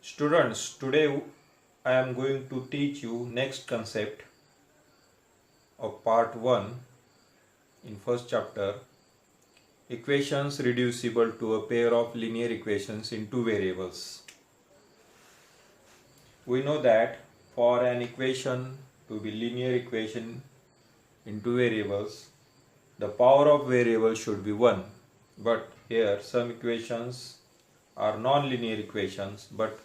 Students, today I am going to teach you next concept of part 1 in first chapter, equations reducible to a pair of linear equations in two variables. We know that for an equation to be linear equation in two variables, the power of variable should be 1. But here some equations are non-linear equations, but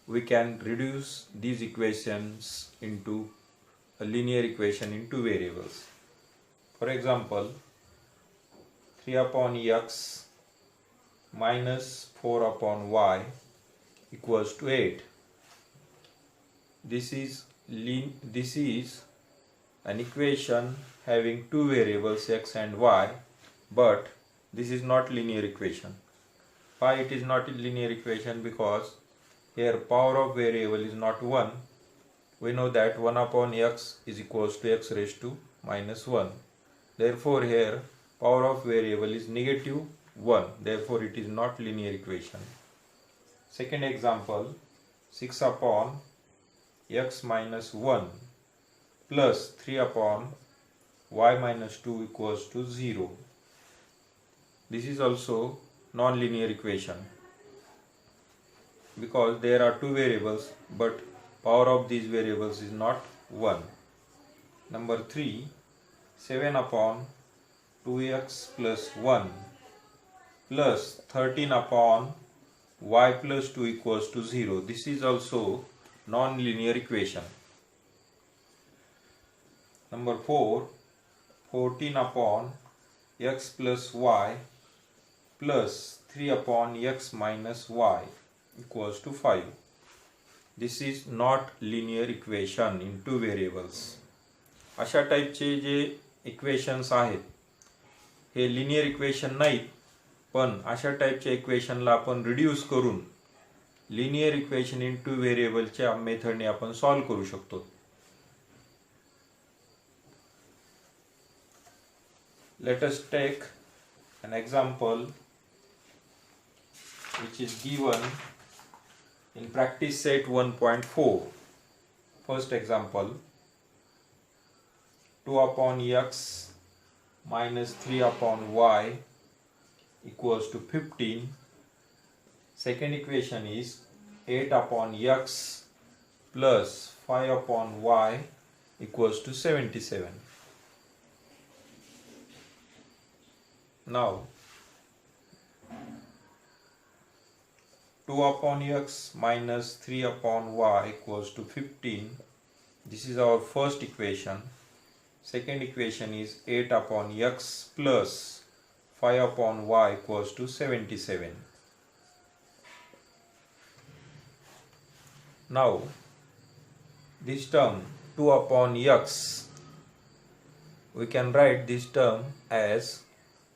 we can reduce these equations into a linear equation in two variables. For example, 3 upon x minus 4 upon y equals to 8. This is an equation having two variables x and y, but this is not linear equation. Why it is not a linear equation? Because here power of variable is not 1. We know that 1 upon x is equals to x raised to minus 1. Therefore here power of variable is negative 1. Therefore it is not linear equation. Second example, 6 upon x minus 1 plus 3 upon y minus 2 equals to 0. This is also non-linear equation because there are two variables but power of these variables is not 1. Number 3, 7 upon 2x plus 1 plus 13 upon y plus 2 equals to 0. This is also non-linear equation. Number 4, 14 upon x plus y plus 3 upon x minus y equals to 5. This is not linear equation in two variables. अशा टाइपचे जे equations आहेत हे linear equation नाहीत, पण अशा टाइपच्या इक्वेशनला आपण reduce करून linear equation in to व्हेरिएबलच्या मेथडने आपण solve करू शकतो. Let us take an example which is given in practice set 1.4. First example, 2 upon x minus 3 upon y equals to 15. Second equation is 8 upon x plus 5 upon y equals to 77. Now 2 upon x minus 3 upon y equals to 15. This is our first equation. Second equation is 8 upon x plus 5 upon y equals to 77. Now this term 2 upon x, we can write this term as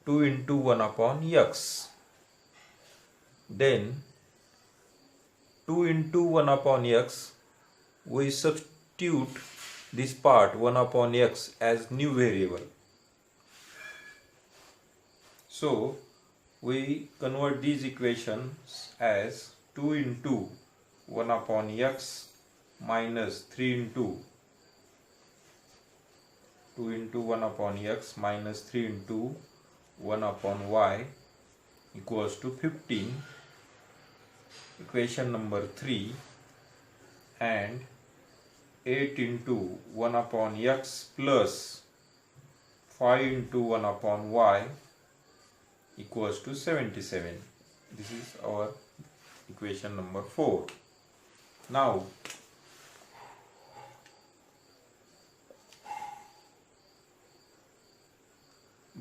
2 into 1 upon x. Then 2 into 1 upon x, we substitute this part 1 upon x as new variable. So we convert these equations as 2 into 1 upon x minus 3 into 2 into 1 upon x minus 3 into 1 upon y equals to 15. Equation number 3, and 8 into 1 upon x plus 5 into 1 upon y equals to 77. This is our equation number 4. Now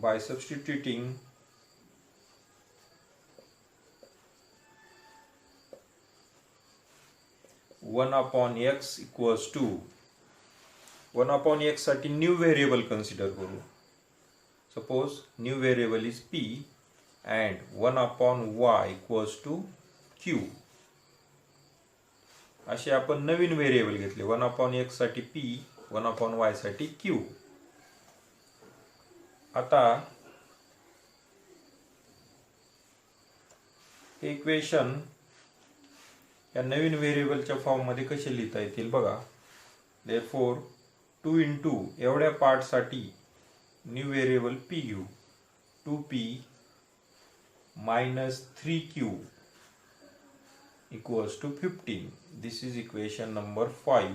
by substituting one upon x equals to 1 upon x साठी new variable consider करू. Suppose new variable is p and 1 upon y equals to q. असे आपण नवीन variable घेतले. 1 upon x साठी p, 1 upon y साठी q. आता equation या नवीन व्हेरिएबलच्या फॉर्ममध्ये कसे लिहिता येतील बघा. देअरफॉर 2 into एवढ्या पार्टसाठी न्यू व्हेरिएबल p घेऊ. 2p minus 3q equals to 15. This is equation number 5.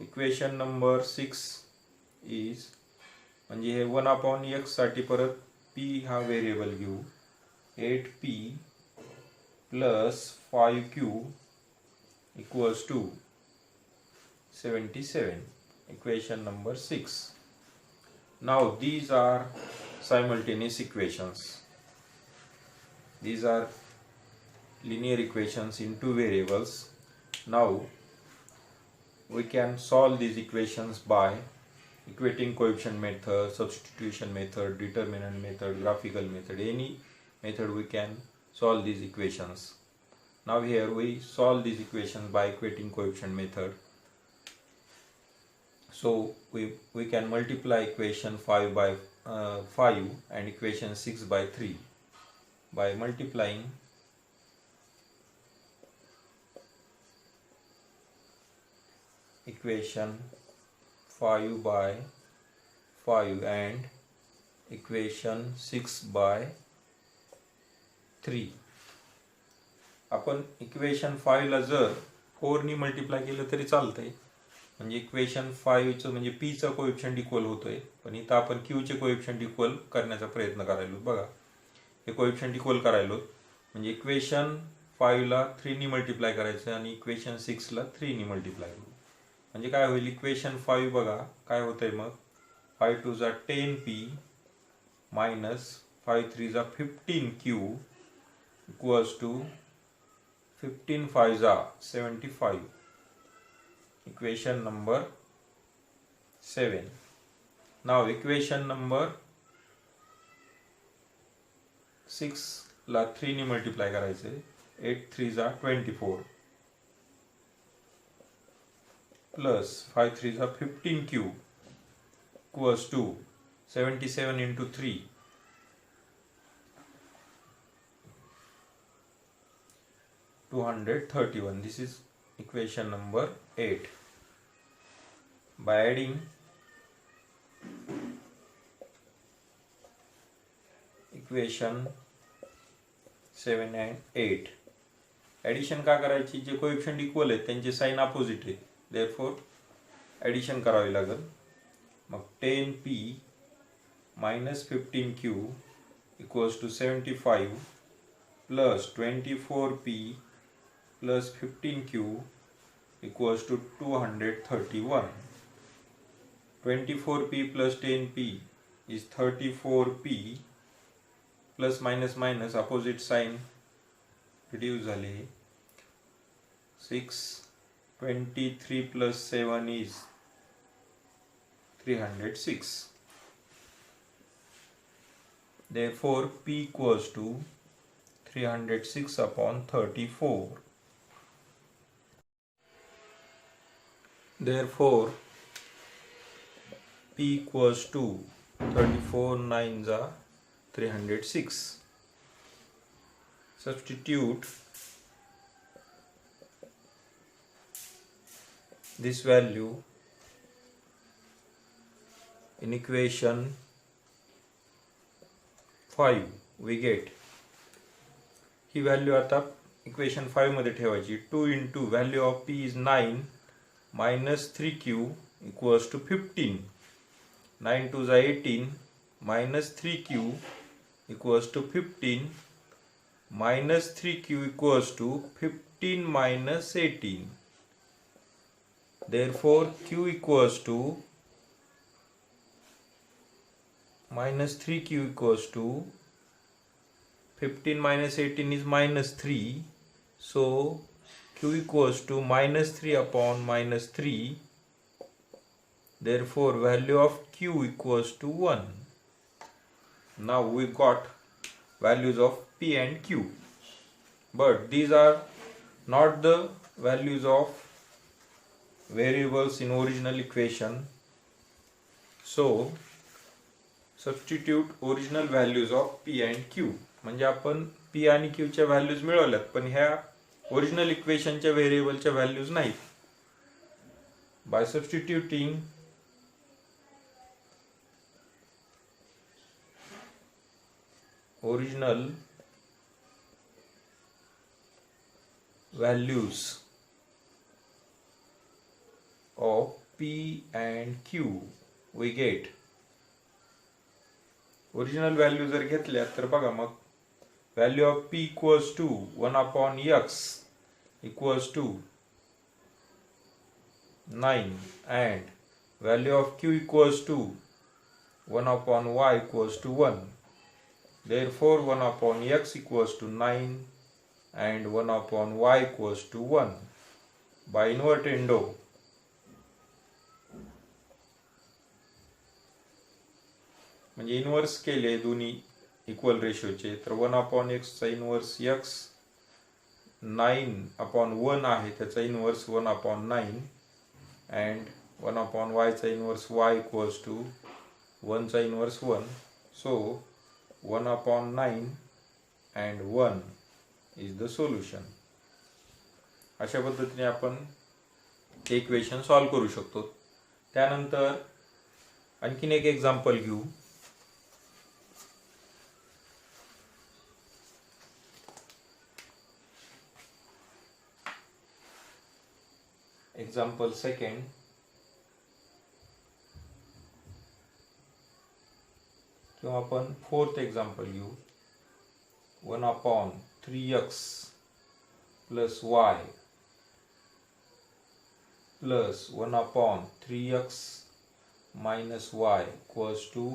Equation number 6 is म्हणजे हे 1/x साठी परत p हा व्हेरिएबल घेऊ. 8p plus 5q equals to 77. Equation number 6. Now these are simultaneous equations. These are linear equations in two variables. Now we can solve these equations by equating coefficient method, substitution method, determinant method, graphical method. Any method we can solve these equations. Now here we solve these equations by equating coefficient method. So we can multiply equation 5 by 5 and equation 6 by 3 by multiplying equation 5 by 5 and equation 6 by 3. आपण equation 5 ला जर 4 नी multiply केलं तरी चालतंय. म्हणजे equation 5 चं म्हणजे p चा coefficient equal होतोय, पण इथं आपण q चे कोएफिशिएंट इक्वल करण्याचा प्रयत्न करायलो. बघा हे कोएफिशिएंट इक्वल करायलो म्हणजे इक्वेशन 5 ला 3 नी मल्टिप्लाय करायचं आणि इक्वेशन 6 ला 3 नी मल्टिप्लाय करू. म्हणजे काय होईल, इक्वेशन 5 बघा काय होतंय मग 5 2 जा 10p minus 5 3 जा 15q equals to 15 5 जा 75. Equation number 7. Now equation number 6 ला 3 नी मल्टिप्लाय करायचे. 8 3 जा 24 plus 5 3 जा 15q equals to 77 into 3 231. This is equation number 8. By adding equation 7 and 8, addition का करायची, जे कोएफिशिएंट इक्वल आहेत त्यांचे साइन अपोजिट आहे, देअरफॉर ॲडिशन करावी लागेल. मग 10p minus 15q equals to 75 plus 24p plus 15q equals to 231. 24p plus 10p is 34p plus minus minus opposite sign reduce झाले. 623 plus 7 is 306. Therefore p equals to 306 upon 34. Therefore p equals to 34 9 जा 306. Substitute this value in equation 5. We get he value आता equation 5 मध्ये ठेवायची. 2 into value of p is 9 minus 3q equals to 15. 9 2 जा 18 minus 3q equals to 15 minus 3q equals to 15 minus 18. Therefore q equals to minus 3q equals to 15 minus 18 is minus 3. So q equals to minus 3 upon minus 3. Therefore value of q equals to 1. Now we got values of p and q, but these are not the values of variables in original equation. So substitute original values of p and q. म्हणजे आपण P आणि क्यूच्या values मिळवल्यात, पण ह्या original इक्वेशनच्या व्हेरिएबलच्या values नाहीत. By substituting original values of P and Q we get original value जर घेतल्या तर बघा मग value of P equals to 1 upon x equals to 9 and value of Q equals to 1 upon y equals to 1. Therefore 1 upon x equals to 9 and 1 upon y equals to 1. By invertendo म्हणजे inverse केले दोन्ही equal रेशोचे तर 1 upon x चा inverse x 9 upon 1 आहे त्याचा inverse 1 upon 9 and 1 upon y चा inverse y equals to 1 चा inverse 1. So 1 upon 9 and 1 is the solution. अशा पद्धतीने आपण ते इक्वेशन सॉल्व करू शकतो. त्यानंतर आणखीन एक एक्झाम्पल घेऊ. Example second. किंवा आपण फोर्थ एक्झाम्पल घेऊ. 1 upon 3x plus y plus 1 upon 3x minus y equals to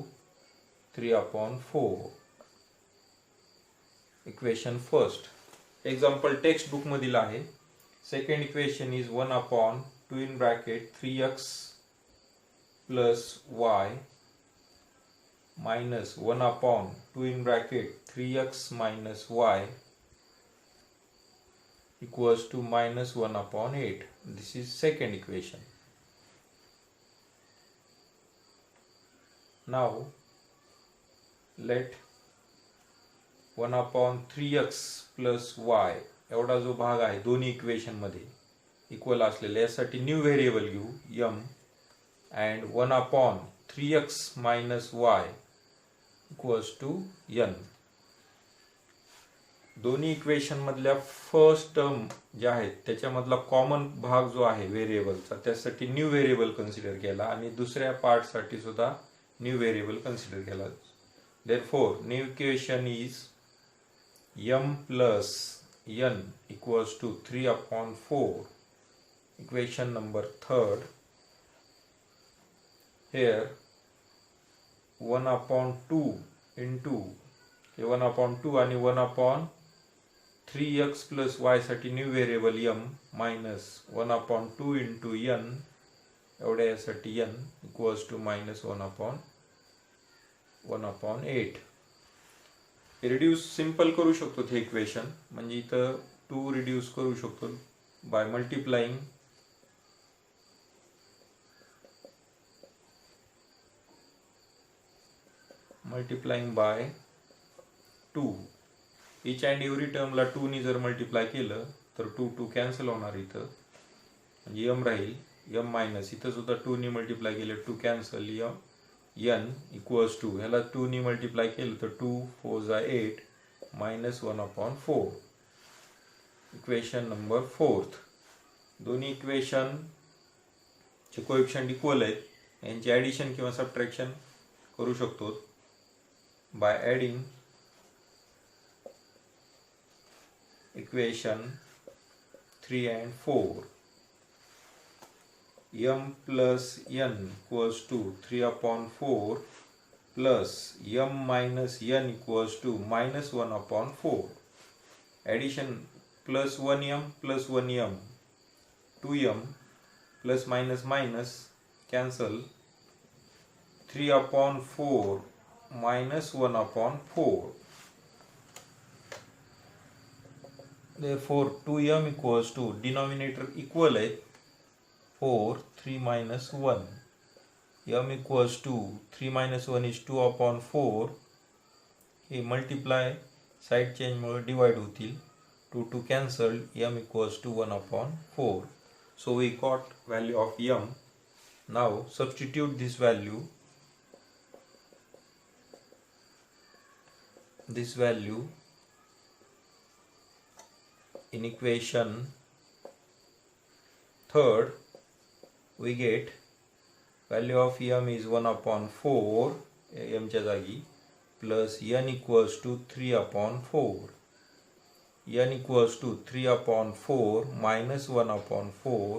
3 upon 4. Equation first. Example text book मधील आहे. Second equation is 1 upon 2 in bracket 3x plus y minus 1 upon 2 in bracket 3x minus y equals to minus 1 upon 8. This is second equation. Now let 1 upon 3x plus y एवढा जो भाग आहे दोन्ही equation मध्ये equal असलेले यासाठी new variable घेऊ m and 1 upon 3x minus y equals to n. दोन्ही इक्वेशन मधल्या फर्स्ट टर्म ज्या आहेत त्याच्यामधला कॉमन भाग जो आहे व्हेरिएबलचा त्यासाठी न्यू व्हेरिएबल कन्सिडर केला आणि दुसऱ्या पार्ट साठी सुद्धा न्यू व्हेरिएबल कन्सिडर केला. Therefore new equation is m plus n equals to 3 upon 4. Equation number third. Here 1 upon 2 into 1 upon 2 आणि 1 upon 3x plus y साठी new variable m minus 1 upon 2 into n एवढ्या यासाठी n equals to minus 1 upon 8. Reduce simple करू शकतो हे equation म्हणजे इथं 2 reduce करू शकतो by multiplying by 2. each and every टर्मला 2 नी जर मल्टिप्लाय केलं तर 2 कॅन्सल होणार इथं म्हणजे m राहील m मायनस इथं सुद्धा 2 नी मल्टिप्लाय केलं 2 कॅन्सल n इक्वल्स टू ह्याला 2 नी मल्टिप्लाय केलं तर 2 4 जा 8 minus 1 upon 4. Equation number fourth. दोन्ही इक्वेशन चे कोएफिशिएंट इक्वल आहेत यांची ॲडिशन किंवा सबट्रॅक्शन करू शकतो by adding equation 3 and 4. m plus n equals to 3 upon 4 plus m minus n equals to minus 1 upon 4. Addition plus 1m plus 1m 2m plus minus minus cancel 3 upon 4 minus 1 upon 4. Therefore 2m equals to denominator equal है 4 3 minus 1. m equals to 3 minus 1 is 2 upon 4. He multiply side चेंजमुळे divide होतील. 2 2 cancelled, m equals to 1/4. So we got value of m. Now substitute this value in equation third. We get value of m is 1/4 m च्या जागी plus n equals to 3/4. n equals to 3/4 minus 1/4.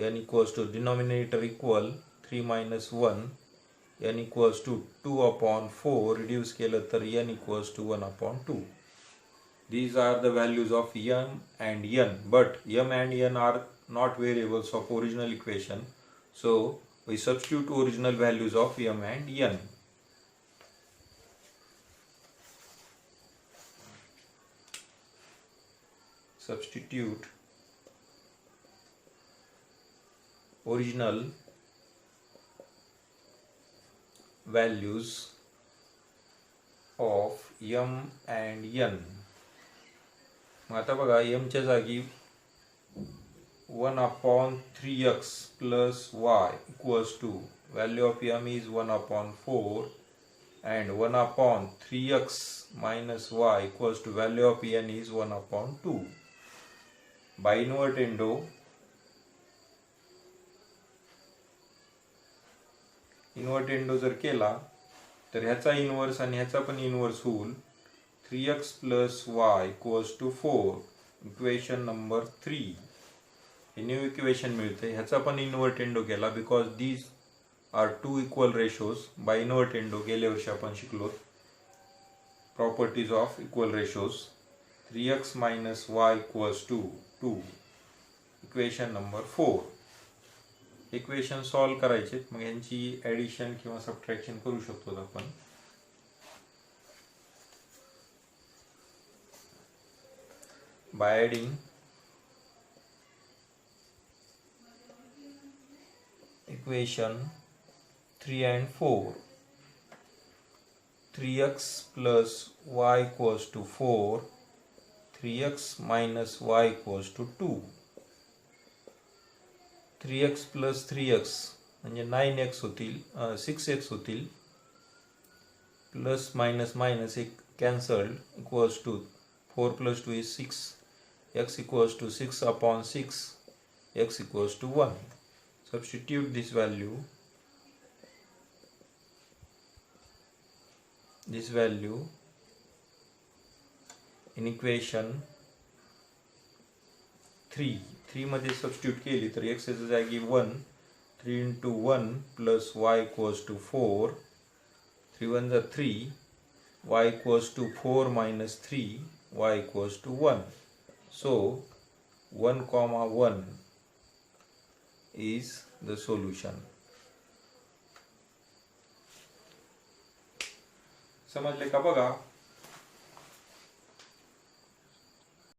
n equals to denominator equal 3 minus 1. n equals to 2/4. reduce केलं तर n equals to 1/2. These are the values of m and n, but m and n are not variables of original equation. So we substitute original values of m and n. Substitute original values of m and n. आता बघा m च्या जागी 1/3x plus y equals to value of m is 1/4 and 1/3x minus y equals to value of n is 1/2. By invertendo जर केला तर ह्याचा inverse आणि ह्याचा पण इन्व्हर्स होईल. 3x plus y equals to 4. Equation number 3 हे न्यू इक्वेशन मिळते. ह्याचा पण इन्व्हर्टेंडो केला because these are two equal ratios. By invertendo गेल्या वर्षी आपण शिकलो properties of equal ratios. 3x minus y equals to 2. Equation number 4. Equation solve करायचे मग यांची ॲडिशन किंवा सबट्रॅक्शन करू शकतो आपण. By adding equation 3 and 4, 3x plus y equals to 4, 3x minus y equals to 2. 3x plus 3x म्हणजे 9x होतील, 6x होतील, प्लस मायनस मायनस एक cancelled equals to 4 plus 2 is 6. x equals to 6/6. x equals to 1. Substitute this value in equation 3. 3 मध्ये substitute केली तर x च्या जागी 1. 3 into 1 plus y equals to 4. 3 1 is 3. y equals to 4 minus 3. y equals to 1. So 1,1 is the solution. समजले का बघा.